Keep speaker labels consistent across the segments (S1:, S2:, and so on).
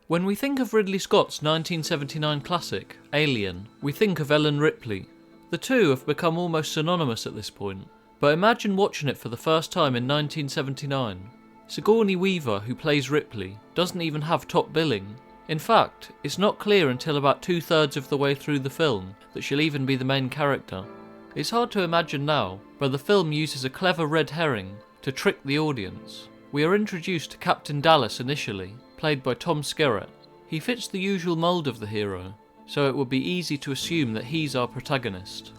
S1: When we think of Ridley Scott's 1979 classic, Alien, we think of Ellen Ripley. The two have become almost synonymous at this point, but imagine watching it for the first time in 1979. Sigourney Weaver, who plays Ripley, doesn't even have top billing. In fact, it's not clear until about 2/3 of the way through the film that she'll even be the main character. It's hard to imagine now, but the film uses a clever red herring to trick the audience. We are introduced to Captain Dallas initially, played by Tom Skerritt. He fits the usual mould of the hero, so it would be easy to assume that he's our protagonist.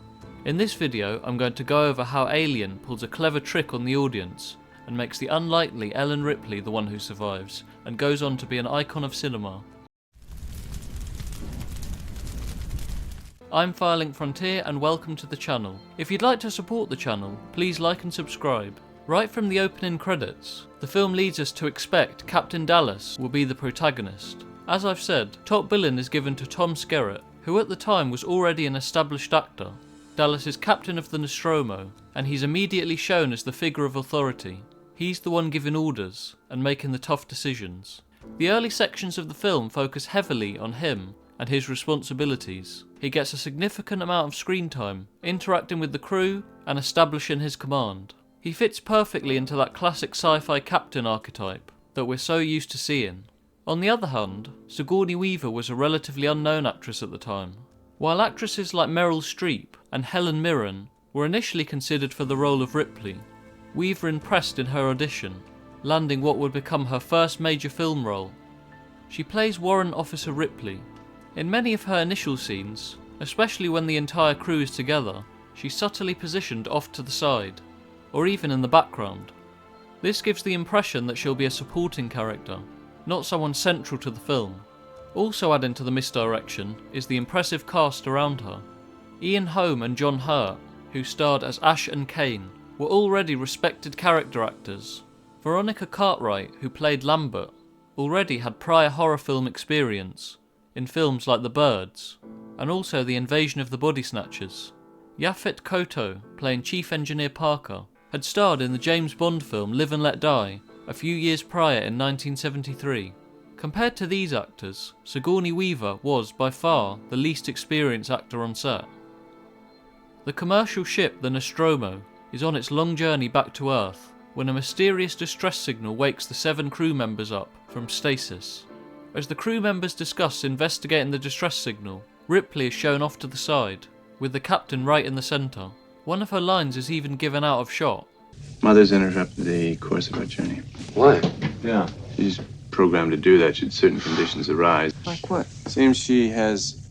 S1: In this video, I'm going to go over how Alien pulls a clever trick on the audience and makes the unlikely Ellen Ripley the one who survives, and goes on to be an icon of cinema. I'm Firelink Frontier and welcome to the channel. If you'd like to support the channel, please like and subscribe. Right from the opening credits, the film leads us to expect Captain Dallas will be the protagonist. As I've said, top billing is given to Tom Skerritt, who at the time was already an established actor. Dallas is captain of the Nostromo, and he's immediately shown as the figure of authority. He's the one giving orders and making the tough decisions. The early sections of the film focus heavily on him and his responsibilities. He gets a significant amount of screen time, interacting with the crew and establishing his command. He fits perfectly into that classic sci-fi captain archetype that we're so used to seeing. On the other hand, Sigourney Weaver was a relatively unknown actress at the time. While actresses like Meryl Streep and Helen Mirren were initially considered for the role of Ripley, Weaver impressed in her audition, landing what would become her first major film role. She plays Warrant Officer Ripley. In many of her initial scenes, especially when the entire crew is together, she's subtly positioned off to the side, or even in the background. This gives the impression that she'll be a supporting character, not someone central to the film. Also adding to the misdirection is the impressive cast around her. Ian Holm and John Hurt, who starred as Ash and Kane, were already respected character actors. Veronica Cartwright, who played Lambert, already had prior horror film experience in films like The Birds, and also The Invasion of the Body Snatchers. Yaphet Kotto, playing Chief Engineer Parker, had starred in the James Bond film Live and Let Die a few years prior in 1973. Compared to these actors, Sigourney Weaver was by far the least experienced actor on set. The commercial ship, the Nostromo, is on its long journey back to Earth when a mysterious distress signal wakes the 7 crew members up from stasis. As the crew members discuss investigating the distress signal, Ripley is shown off to the side, with the captain right in the centre. One of her lines is even given out of shot.
S2: Mother's interrupted the course of our journey.
S3: Why?
S2: Yeah. She's programmed to do that should certain conditions arise.
S3: Like what?
S2: Seems she has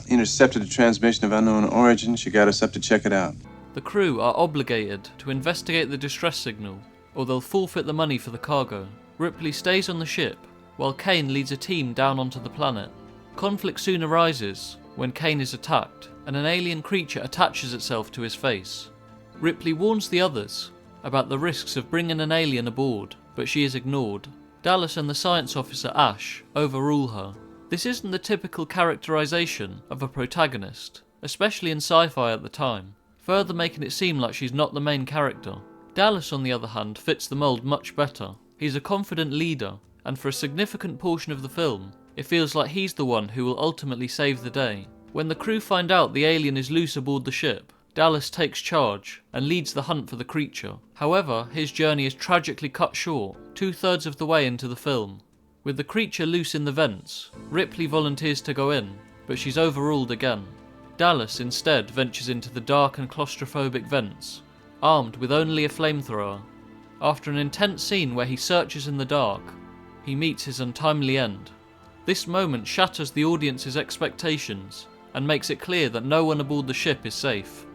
S2: intercepted a transmission of unknown origin. She got us up to check it out.
S1: The crew are obligated to investigate the distress signal, or they'll forfeit the money for the cargo. Ripley stays on the ship, while Kane leads a team down onto the planet. Conflict soon arises when Kane is attacked, and an alien creature attaches itself to his face. Ripley warns the others about the risks of bringing an alien aboard, but she is ignored. Dallas and the science officer Ash overrule her. This isn't the typical characterization of a protagonist, especially in sci-fi at the time, further making it seem like she's not the main character. Dallas, on the other hand, fits the mould much better. He's a confident leader, and for a significant portion of the film, it feels like he's the one who will ultimately save the day. When the crew find out the alien is loose aboard the ship, Dallas takes charge and leads the hunt for the creature. However, his journey is tragically cut short 2/3 of the way into the film. With the creature loose in the vents, Ripley volunteers to go in, but she's overruled again. Dallas instead ventures into the dark and claustrophobic vents, armed with only a flamethrower. After an intense scene where he searches in the dark, he meets his untimely end. This moment shatters the audience's expectations and makes it clear that no one aboard the ship is safe.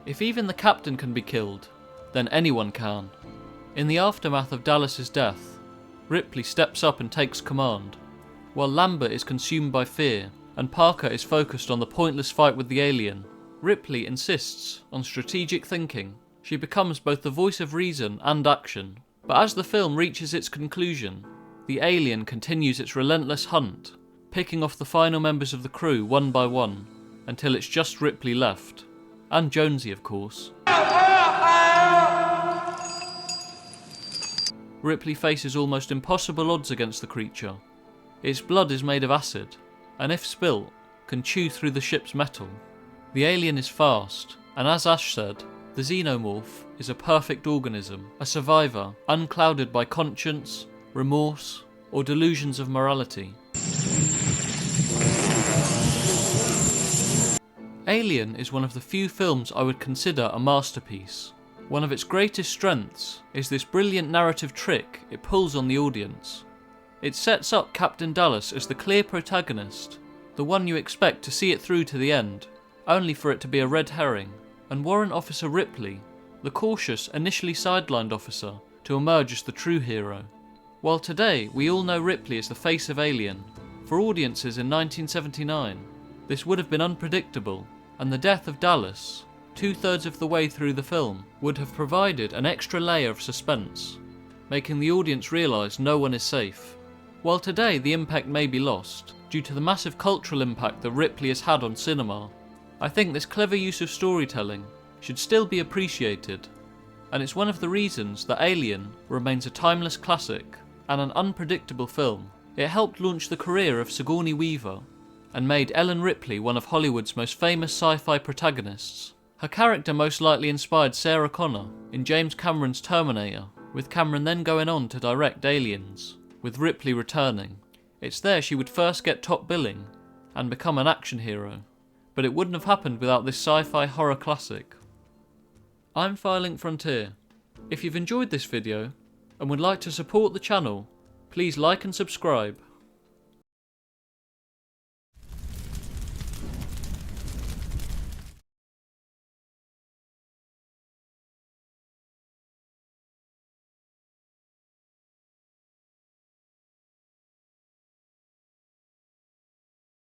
S1: If even the captain can be killed, then anyone can. In the aftermath of Dallas's death, Ripley steps up and takes command, while Lambert is consumed by fear and Parker is focused on the pointless fight with the alien. Ripley insists on strategic thinking. She becomes both the voice of reason and action. But as the film reaches its conclusion, the alien continues its relentless hunt, picking off the final members of the crew one by one, until it's just Ripley left. And Jonesy, of course. Ripley faces almost impossible odds against the creature. Its blood is made of acid, and if spilt, can chew through the ship's metal. The alien is fast, and as Ash said, the Xenomorph is a perfect organism, a survivor, unclouded by conscience, remorse, or delusions of morality. Alien is one of the few films I would consider a masterpiece. One of its greatest strengths is this brilliant narrative trick it pulls on the audience. It sets up Captain Dallas as the clear protagonist, the one you expect to see it through to the end, only for it to be a red herring, and Warrant Officer Ripley, the cautious, initially sidelined officer, to emerge as the true hero. While today we all know Ripley as the face of Alien, for audiences in 1979, this would have been unpredictable, and the death of Dallas, 2/3 of the way through the film, would have provided an extra layer of suspense, making the audience realise no one is safe. While today the impact may be lost, due to the massive cultural impact that Ripley has had on cinema, I think this clever use of storytelling should still be appreciated, and it's one of the reasons that Alien remains a timeless classic and an unpredictable film. It helped launch the career of Sigourney Weaver, and made Ellen Ripley one of Hollywood's most famous sci-fi protagonists. Her character most likely inspired Sarah Connor in James Cameron's Terminator, with Cameron then going on to direct Aliens, with Ripley returning. It's there she would first get top billing and become an action hero, but it wouldn't have happened without this sci-fi horror classic. I'm Firelink Frontier. If you've enjoyed this video and would like to support the channel, please like and subscribe.